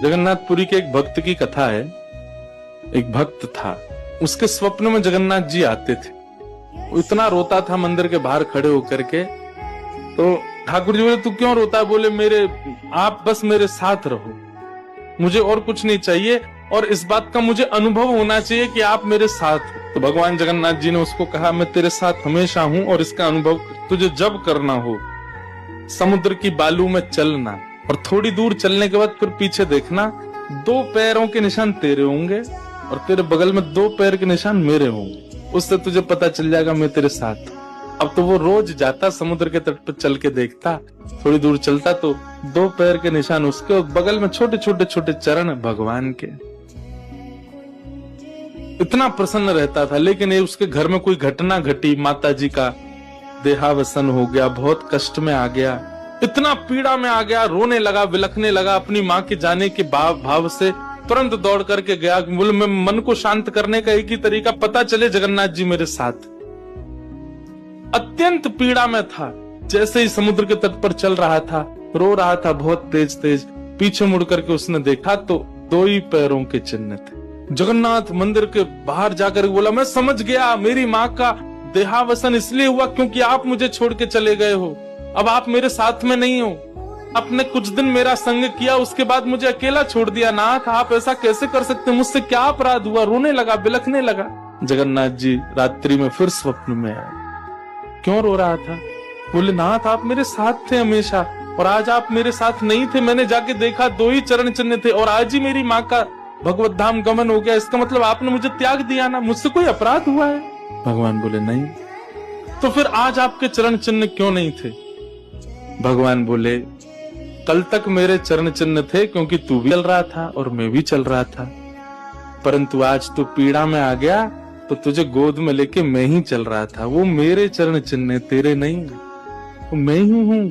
जगन्नाथपुरी के एक भक्त की कथा है। एक भक्त था, उसके स्वप्न में जगन्नाथ जी आते थे। वो इतना रोता था मंदिर के बाहर खड़े होकर के। तो ठाकुर जी बोले, तू क्यों रोता है? बोले, आप बस मेरे साथ रहो, मुझे और कुछ नहीं चाहिए, और इस बात का मुझे अनुभव होना चाहिए कि आप मेरे साथ हो। तो भगवान जगन्नाथ जी ने उसको कहा, मैं तेरे साथ हमेशा हूं, और इसका अनुभव तुझे जब करना हो समुद्र की बालू में चलना, और थोड़ी दूर चलने के बाद फिर पीछे देखना, 2 पैरों के निशान तेरे होंगे और तेरे बगल में 2 पैर के निशान मेरे होंगे। उससे तुझे पता चल जाएगा मैं तेरे साथ। अब तो वो रोज जाता, समुद्र के तट पर चल के देखता, थोड़ी दूर चलता तो 2 पैर के निशान उसके और बगल में छोटे छोटे छोटे चरण भगवान के। इतना प्रसन्न रहता था। लेकिन ये उसके घर में कोई घटना घटी, माता जी का देहावसन हो गया, बहुत कष्ट में आ गया, इतना पीड़ा में आ गया, रोने लगा, बिलखने लगा। अपनी माँ के जाने के भाव से तुरंत दौड़ करके गया। बोले, मैं मन को शांत करने का एक ही तरीका, पता चले जगन्नाथ जी मेरे साथ। अत्यंत पीड़ा में था। जैसे ही समुद्र के तट पर चल रहा था, रो रहा था बहुत तेज तेज। पीछे मुड़ करके उसने देखा तो 2 ही पैरों के चिन्ह थे। जगन्नाथ मंदिर के बाहर जाकर बोला, मैं समझ गया, मेरी माँ का देहावसन इसलिए हुआ क्योंकि आप मुझे छोड़ के चले गए हो। अब आप मेरे साथ में नहीं हो। आपने कुछ दिन मेरा संग किया, उसके बाद मुझे अकेला छोड़ दिया। नाथ, आप ऐसा कैसे कर सकते? मुझसे क्या अपराध हुआ? रोने लगा, बिलखने लगा। जगन्नाथ जी रात्रि में फिर स्वप्न में आए। क्यों रो रहा था? बोले, नाथ, आप मेरे साथ थे हमेशा, और आज आप मेरे साथ नहीं थे। मैंने जाके देखा 2 ही चरण चिन्ह थे, और आज ही मेरी माँ का भगवत धाम गमन हो गया। इसका मतलब आपने मुझे त्याग दिया ना? मुझसे कोई अपराध हुआ है? भगवान बोले, नहीं। तो फिर आज आपके चरण चिन्ह क्यों नहीं थे? भगवान बोले, कल तक मेरे चरण चिन्ह थे क्योंकि तू भी चल रहा था और मैं भी चल रहा था, परंतु आज तू पीड़ा में आ गया तो तुझे गोद में लेके मैं ही चल रहा था। वो मेरे चरण चिन्ह, तेरे नहीं, वो मैं ही हूं।